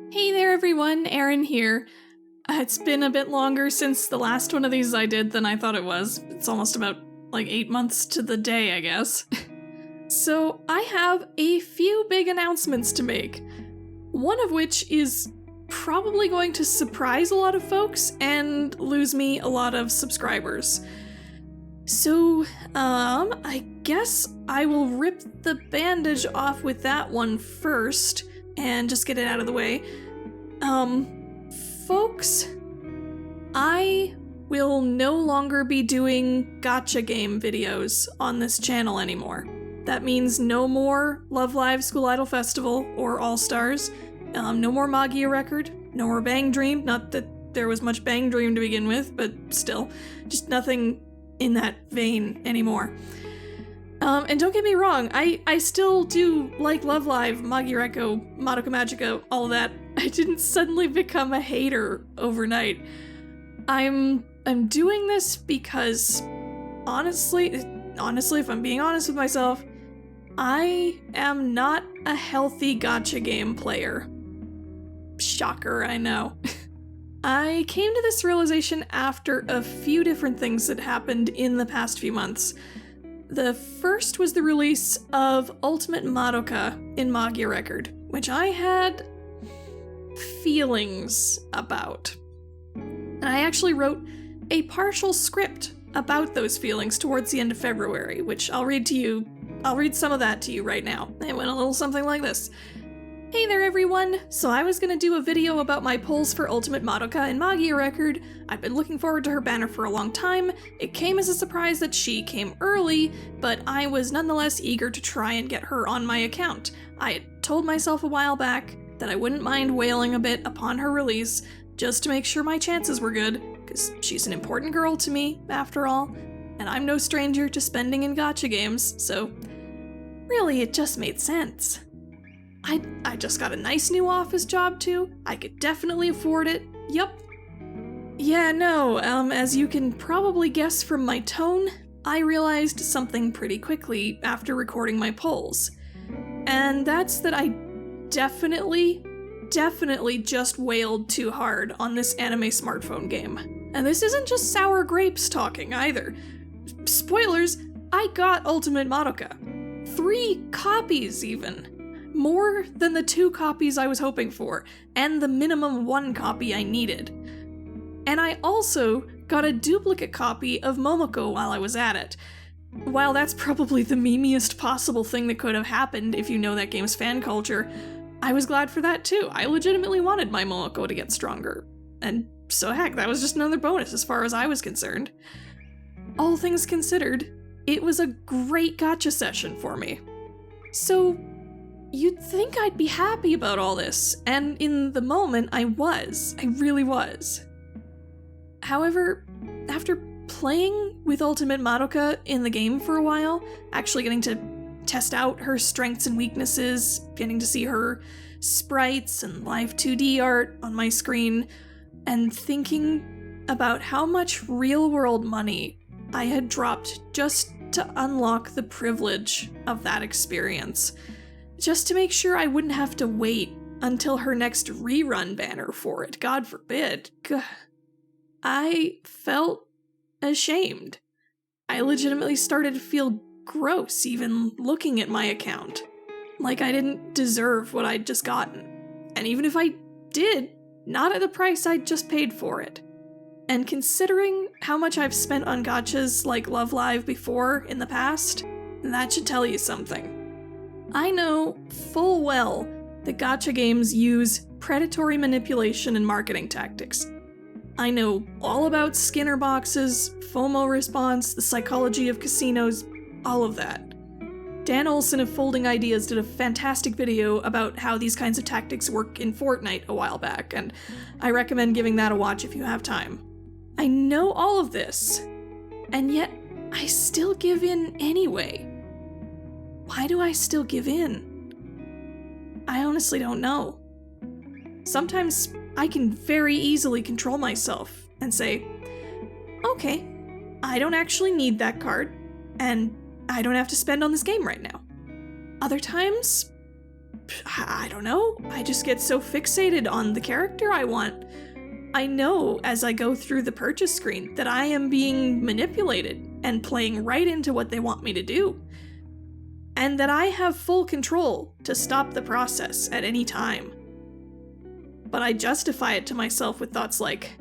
Hey there everyone, Erin here. It's been a bit longer since the last one of these I did than I thought it was. It's almost about 8 months to the day, I guess. So I have a few big announcements to make. One of which is probably going to surprise a lot of folks and lose me a lot of subscribers. So, I guess I will rip the bandage off with that one first and just get it out of the way. Folks, I will no longer be doing gacha game videos on this channel anymore. That means no more Love Live School Idol Festival or All Stars, no more Magia Record, no more Bang Dream, not that there was much Bang Dream to begin with, but still, just nothing in that vein anymore. And don't get me wrong, I still do like Love Live, Magia Record, Madoka Magica, all of that. I didn't suddenly become a hater overnight. I'm doing this because, honestly, if I'm being honest with myself, I am not a healthy gacha game player. Shocker, I know. I came to this realization after a few different things that happened in the past few months. The first was the release of Ultimate Madoka in Magia Record, which I had feelings about. And I actually wrote a partial script about those feelings towards the end of February, which I'll read some of that to you right now. It went a little something like this. Hey there everyone! So I was gonna do a video about my polls for Ultimate Madoka in Magia Record. I've been looking forward to her banner for a long time. It came as a surprise that she came early, but I was nonetheless eager to try and get her on my account. I had told myself a while back that I wouldn't mind wailing a bit upon her release, just to make sure my chances were good, because she's an important girl to me, after all, and I'm no stranger to spending in gacha games, so really it just made sense. I just got a nice new office job too. I could definitely afford it. Yup. Yeah, no, as you can probably guess from my tone, I realized something pretty quickly after recording my polls. And that's that I definitely just wailed too hard on this anime smartphone game. And this isn't just sour grapes talking either. Spoilers, I got Ultimate Madoka. 3 copies even. More than the 2 copies I was hoping for, and the minimum 1 copy I needed. And I also got a duplicate copy of Momoko while I was at it. While that's probably the memeiest possible thing that could have happened if you know that game's fan culture, I was glad for that too. I legitimately wanted my Momoko to get stronger. And so heck, that was just another bonus as far as I was concerned. All things considered, it was a great gacha session for me. So, you'd think I'd be happy about all this, and in the moment I really was. However, after playing with Ultimate Madoka in the game for a while, actually getting to test out her strengths and weaknesses, getting to see her sprites and live 2D art on my screen, and thinking about how much real-world money I had dropped just to unlock the privilege of that experience. Just to make sure I wouldn't have to wait until her next rerun banner for it, God forbid. I felt ashamed. I legitimately started to feel gross even looking at my account. Like I didn't deserve what I'd just gotten. And even if I did, not at the price I'd just paid for it. And considering how much I've spent on gachas like Love Live before in the past, that should tell you something. I know full well that gacha games use predatory manipulation and marketing tactics. I know all about Skinner boxes, FOMO response, the psychology of casinos, all of that. Dan Olsen of Folding Ideas did a fantastic video about how these kinds of tactics work in Fortnite a while back, and I recommend giving that a watch if you have time. I know all of this, and yet I still give in anyway. Why do I still give in? I honestly don't know. Sometimes I can very easily control myself and say, okay, I don't actually need that card, and I don't have to spend on this game right now. Other times, I don't know. I just get so fixated on the character I want. I know as I go through the purchase screen that I am being manipulated and playing right into what they want me to do. And that I have full control to stop the process at any time. But I justify it to myself with thoughts like,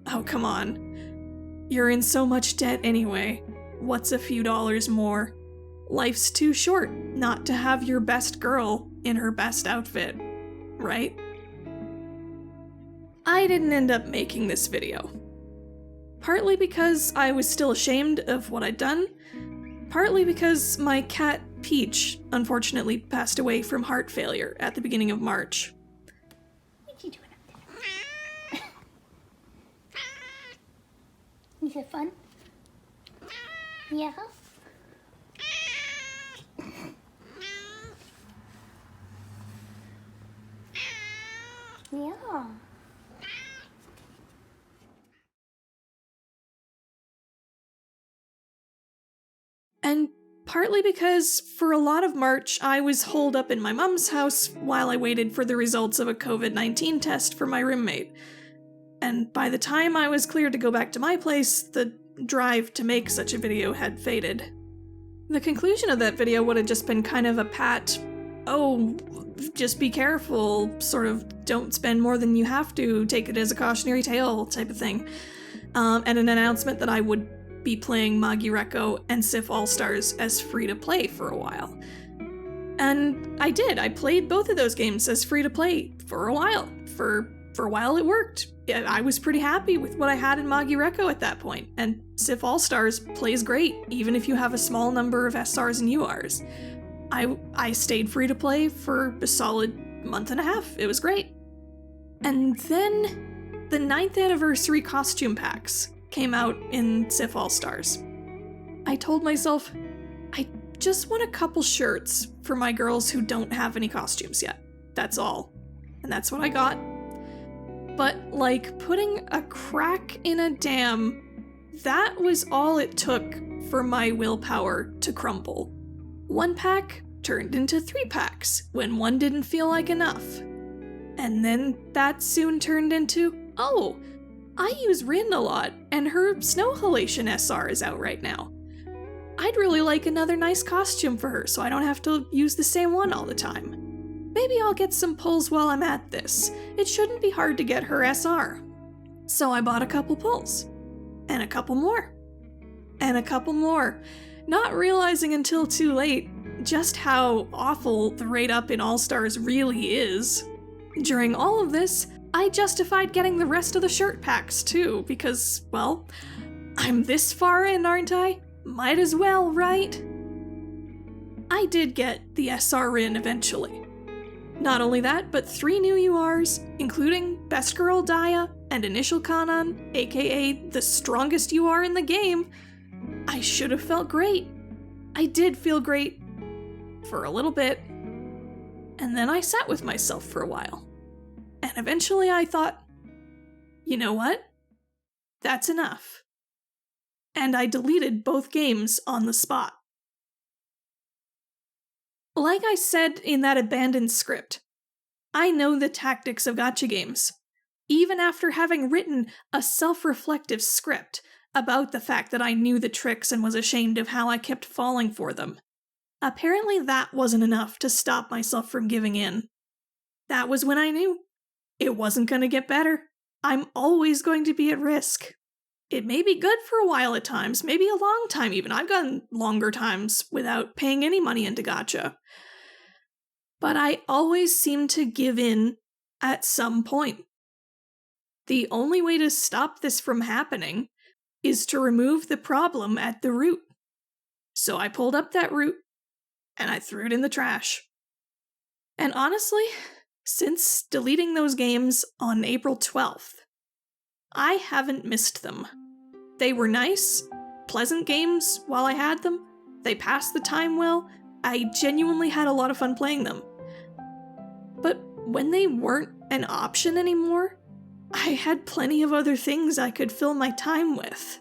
oh, come on. You're in so much debt anyway. What's a few dollars more? Life's too short not to have your best girl in her best outfit, right? I didn't end up making this video. Partly because I was still ashamed of what I'd done, partly because my cat Peach unfortunately passed away from heart failure at the beginning of March. What you doing up there? Is it fun? Yeah? Yeah. And partly because for a lot of March, I was holed up in my mom's house while I waited for the results of a COVID-19 test for my roommate. And by the time I was cleared to go back to my place, the drive to make such a video had faded. The conclusion of that video would have just been kind of a pat, oh, just be careful, sort of don't spend more than you have to, take it as a cautionary tale type of thing. And an announcement that I would be playing Magia Record and Sif All-Stars as free-to-play for a while. And I did. I played both of those games as free-to-play for a while. For a while it worked. I was pretty happy with what I had in Magia Record at that point, and Sif All-Stars plays great, even if you have a small number of SRs and URs. I stayed free-to-play for a solid month and a half. It was great. And then the 9th anniversary costume packs came out in Sif All-Stars. I told myself, I just want a couple shirts for my girls who don't have any costumes yet. That's all. And that's what I got. But, like, putting a crack in a dam, that was all it took for my willpower to crumble. 1 pack turned into 3 packs when 1 didn't feel like enough. And then that soon turned into, oh, I use Rin a lot, and her Snow Halation SR is out right now. I'd really like another nice costume for her so I don't have to use the same one all the time. Maybe I'll get some pulls while I'm at this. It shouldn't be hard to get her SR. So I bought a couple pulls. And a couple more. And a couple more. Not realizing until too late just how awful the rate up in All-Stars really is. During all of this, I justified getting the rest of the shirt packs too, because, well, I'm this far in, aren't I? Might as well, right? I did get the SR Rin eventually. Not only that, but 3 new URs, including Best Girl Daya and Initial Kanan, aka the strongest UR in the game. I should have felt great. I did feel great for a little bit. And then I sat with myself for a while. And eventually I thought, you know what? That's enough. And I deleted both games on the spot. Like I said in that abandoned script, I know the tactics of gacha games, even after having written a self-reflective script about the fact that I knew the tricks and was ashamed of how I kept falling for them. Apparently that wasn't enough to stop myself from giving in. That was when I knew it wasn't going to get better. I'm always going to be at risk. It may be good for a while at times, maybe a long time even. I've gone longer times without paying any money into gacha. But I always seem to give in at some point. The only way to stop this from happening is to remove the problem at the root. So I pulled up that root, and I threw it in the trash. And honestly, since deleting those games on April 12th, I haven't missed them. They were nice, pleasant games while I had them. They passed the time well. I genuinely had a lot of fun playing them. But when they weren't an option anymore, I had plenty of other things I could fill my time with.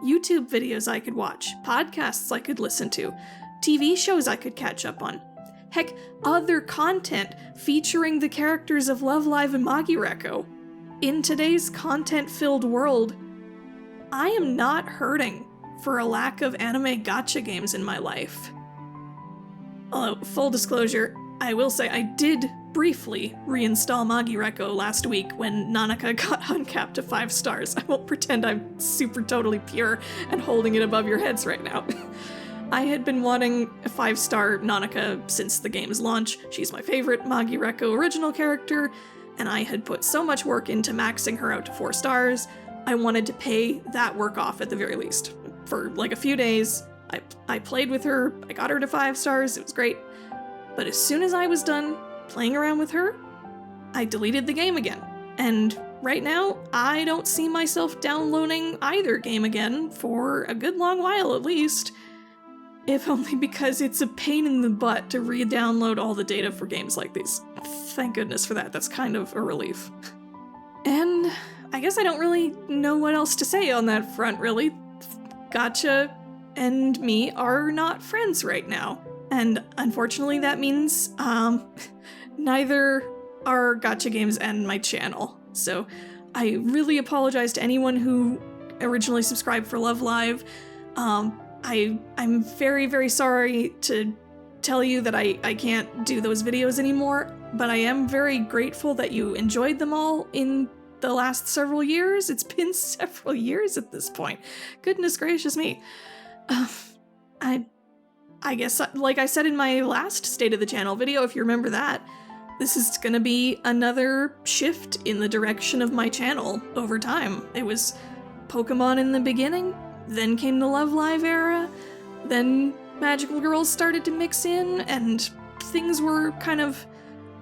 YouTube videos I could watch, podcasts I could listen to, TV shows I could catch up on. heck, other content featuring the characters of Love Live and Magia Record. In today's content-filled world, I am not hurting for a lack of anime gacha games in my life. Although, full disclosure, I will say I did briefly reinstall Magia Record last week when Nanaka got uncapped to 5 stars. I won't pretend I'm super totally pure and holding it above your heads right now. I had been wanting a 5-star Nanaka since the game's launch. She's my favorite Magia Record original character, and I had put so much work into maxing her out to 4 stars. I wanted to pay that work off at the very least. For like a few days, I played with her, I got her to 5 stars, it was great. But as soon as I was done playing around with her, I deleted the game again. And right now, I don't see myself downloading either game again for a good long while at least. If only because it's a pain in the butt to re-download all the data for games like these. Thank goodness for that, that's kind of a relief. And I guess I don't really know what else to say on that front, really. Gacha and me are not friends right now. And unfortunately that means, neither are gacha games and my channel. So I really apologize to anyone who originally subscribed for Love Live. I'm very, very sorry to tell you that I can't do those videos anymore, but I am very grateful that you enjoyed them all in the last several years. It's been several years at this point. Goodness gracious me. I guess, like I said in my last State of the Channel video, if you remember that, this is gonna be another shift in the direction of my channel over time. It was Pokemon in the beginning, then came the Love Live era, then Magical Girls started to mix in, and things were kind of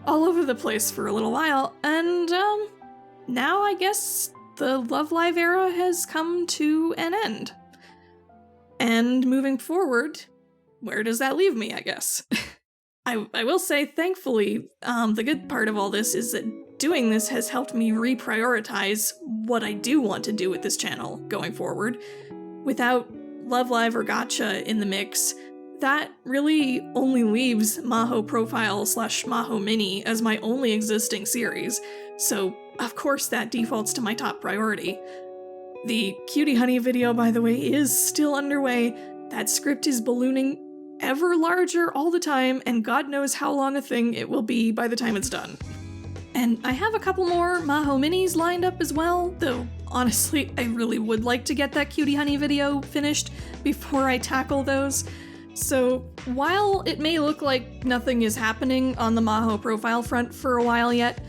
all over the place for a little while, and now I guess the Love Live era has come to an end. And moving forward, where does that leave me, I guess? I will say, thankfully, the good part of all this is that doing this has helped me reprioritize what I do want to do with this channel going forward. Without Love Live or Gacha in the mix, that really only leaves Mahou Profile / Mahou Mini as my only existing series, so of course that defaults to my top priority. The Cutie Honey video, by the way, is still underway. That script is ballooning ever larger all the time, and God knows how long a thing it will be by the time it's done. And I have a couple more Mahou Minis lined up as well, though honestly, I really would like to get that Cutie Honey video finished before I tackle those. So while it may look like nothing is happening on the Mahou Profile front for a while yet,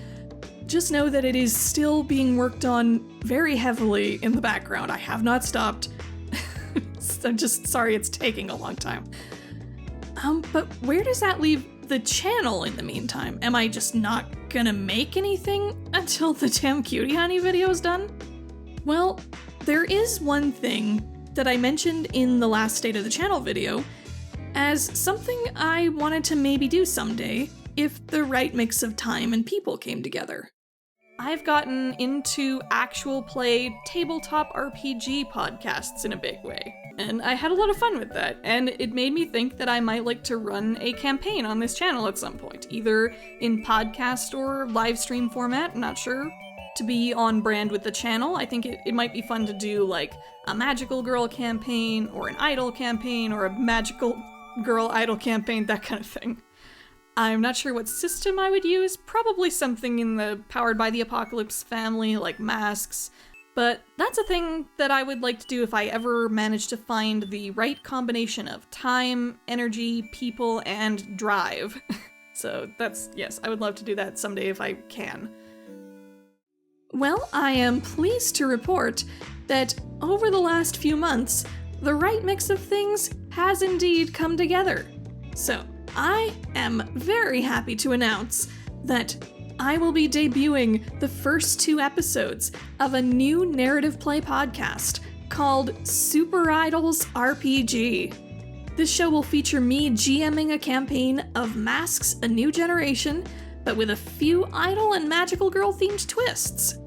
just know that it is still being worked on very heavily in the background. I have not stopped. I'm just sorry it's taking a long time. But where does that leave the channel in the meantime? Am I just not gonna make anything until the damn Cutie Honey video is done? Well, there is one thing that I mentioned in the last State of the Channel video as something I wanted to maybe do someday if the right mix of time and people came together. I've gotten into actual play tabletop RPG podcasts in a big way, and I had a lot of fun with that, and it made me think that I might like to run a campaign on this channel at some point, either in podcast or live stream format, I'm not sure. To be on brand with the channel, I think it might be fun to do like a magical girl campaign, or an idol campaign, or a magical girl idol campaign, that kind of thing. I'm not sure what system I would use, probably something in the Powered by the Apocalypse family, like Masks, but that's a thing that I would like to do if I ever manage to find the right combination of time, energy, people, and drive. So yes, I would love to do that someday if I can. Well, I am pleased to report that over the last few months, the right mix of things has indeed come together. So, I am very happy to announce that I will be debuting the first 2 episodes of a new narrative play podcast called SuperIdols RPG. This show will feature me GMing a campaign of Masks: A New Generation, but with a few idol and magical girl themed twists.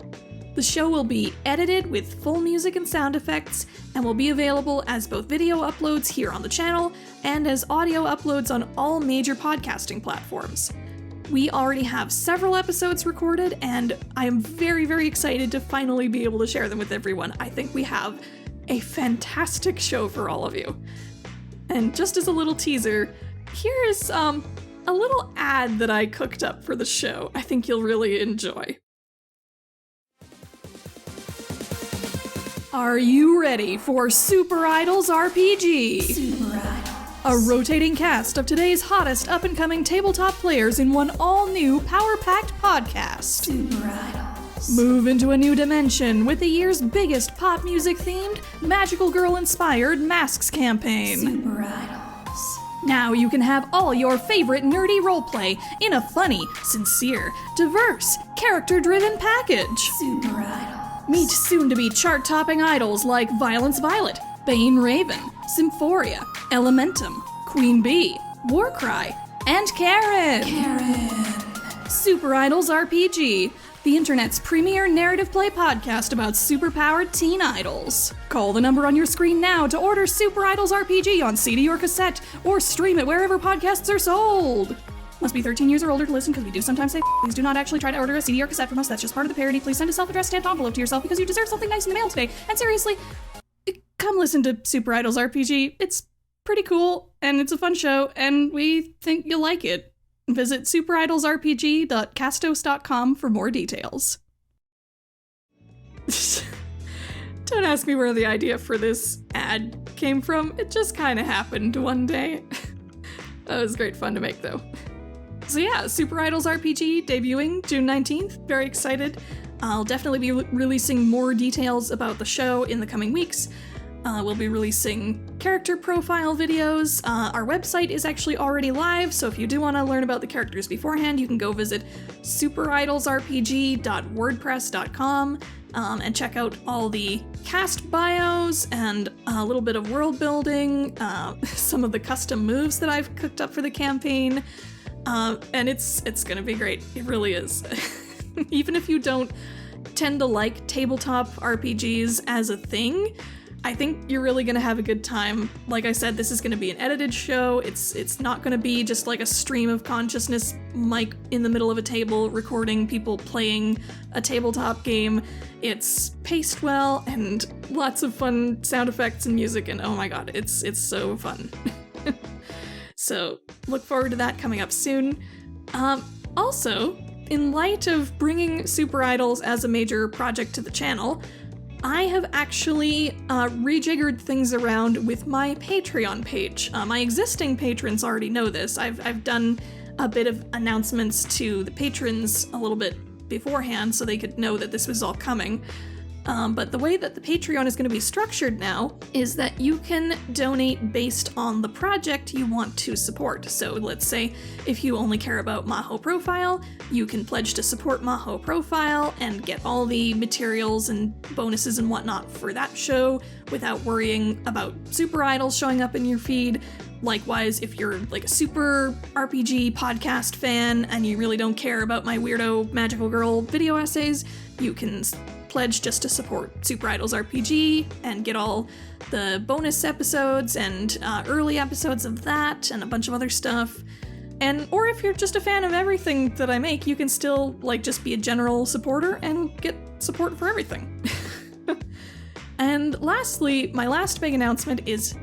The show will be edited with full music and sound effects, and will be available as both video uploads here on the channel and as audio uploads on all major podcasting platforms. We already have several episodes recorded, and I am very, very excited to finally be able to share them with everyone. I think we have a fantastic show for all of you. And just as a little teaser, here is a little ad that I cooked up for the show. I think you'll really enjoy. Are you ready for SuperIdols RPG? SuperIdols. A rotating cast of today's hottest up-and-coming tabletop players in one all-new power-packed podcast. SuperIdols. Move into a new dimension with the year's biggest pop music-themed, magical girl-inspired masks campaign. SuperIdols. Now you can have all your favorite nerdy roleplay in a funny, sincere, diverse, character-driven package. SuperIdols. Meet soon-to-be chart-topping idols like Violence Violet, Bane Raven, Symphoria, Elementum, Queen Bee, Warcry, and Karen! SuperIdols RPG, the internet's premier narrative play podcast about superpowered teen idols. Call the number on your screen now to order SuperIdols RPG on CD or cassette, or stream it wherever podcasts are sold. Must be 13 years or older to listen, because we do sometimes say please do not actually try to order a CD or cassette from us. That's just part of the parody. Please send a self-addressed stamped envelope to yourself because you deserve something nice in the mail today. And seriously, come listen to SuperIdols RPG. It's pretty cool, and it's a fun show, and we think you'll like it. Visit superidolsrpg.castos.com for more details. Don't ask me where the idea for this ad came from. It just kind of happened one day. That was great fun to make, though. So yeah, SuperIdols RPG debuting June 19th. Very excited. I'll definitely be releasing more details about the show in the coming weeks. We'll be releasing character profile videos. Our website is actually already live, so if you do want to learn about the characters beforehand, you can go visit superidolsrpg.wordpress.com and check out all the cast bios and a little bit of world building, some of the custom moves that I've cooked up for the campaign. And it's gonna be great. It really is. Even if you don't tend to like tabletop RPGs as a thing, I think you're really gonna have a good time. Like I said, this is gonna be an edited show. It's not gonna be just like a stream of consciousness mic in the middle of a table recording people playing a tabletop game. It's paced well and lots of fun sound effects and music, and oh my god, it's so fun. So look forward to that coming up soon. Also, in light of bringing SuperIdols as a major project to the channel, I have actually rejiggered things around with my Patreon page. My existing patrons already know this. I've done a bit of announcements to the patrons a little bit beforehand so they could know that this was all coming. But the way that the Patreon is going to be structured now is that you can donate based on the project you want to support. So let's say if you only care about Mahou Profile, you can pledge to support Mahou Profile and get all the materials and bonuses and whatnot for that show without worrying about SuperIdols showing up in your feed. Likewise, if you're like a super RPG podcast fan and you really don't care about my weirdo magical girl video essays, you can pledge just to support SuperIdols RPG and get all the bonus episodes and early episodes of that and a bunch of other stuff. Or if you're just a fan of everything that I make, you can still just be a general supporter and get support for everything. And lastly, my last big announcement is,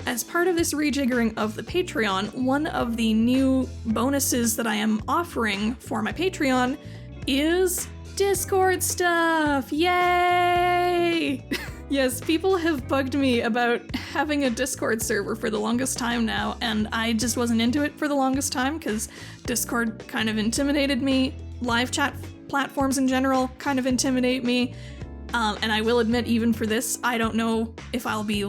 as part of this rejiggering of the Patreon, one of the new bonuses that I am offering for my Patreon is Discord stuff! Yay! Yes, people have bugged me about having a Discord server for the longest time now, and I just wasn't into it for the longest time because Discord kind of intimidated me. Live chat platforms in general kind of intimidate me. And I will admit, even for this, I don't know if I'll be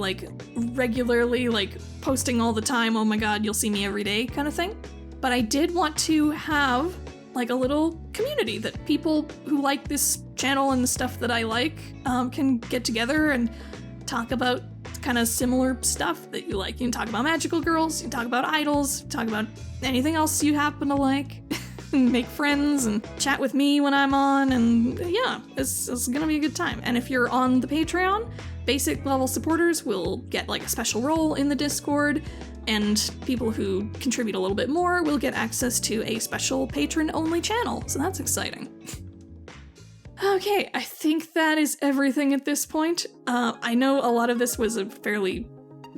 regularly posting all the time, oh my god, you'll see me every day kind of thing. But I did want to have a little community that people who like this channel and the stuff that I like can get together and talk about kind of similar stuff that you like. You can talk about magical girls, you can talk about idols, talk about anything else you happen to like. make friends and chat with me when I'm on, and yeah, it's gonna be a good time. And if you're on the Patreon, basic level supporters will get like a special role in the Discord, and people who contribute a little bit more will get access to a special patron-only channel, so that's exciting. Okay, I think that is everything at this point. I know a lot of this was a fairly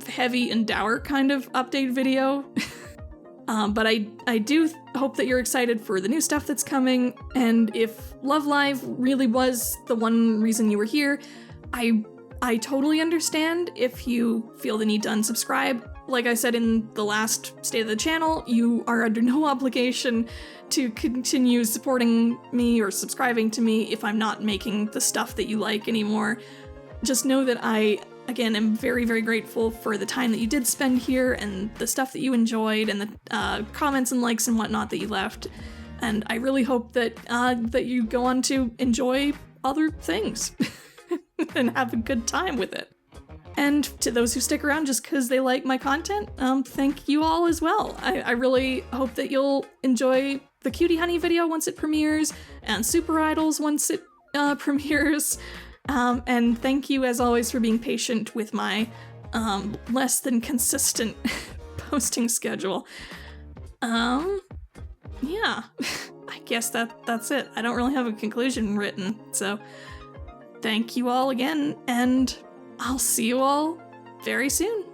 heavy and dour kind of update video, but I do hope that you're excited for the new stuff that's coming, and if Love Live really was the one reason you were here, I totally understand if you feel the need to unsubscribe. Like I said in the last State of the Channel, you are under no obligation to continue supporting me or subscribing to me if I'm not making the stuff that you like anymore. Just know that I, again, am very, very grateful for the time that you did spend here and the stuff that you enjoyed and the comments and likes and whatnot that you left. And I really hope that that you go on to enjoy other things and have a good time with it. And to those who stick around just because they like my content, thank you all as well. I really hope that you'll enjoy the Cutie Honey video once it premieres, and SuperIdols once it premieres. And thank you, as always, for being patient with my less than consistent posting schedule. Yeah, I guess that's it. I don't really have a conclusion written, so thank you all again, and I'll see you all very soon.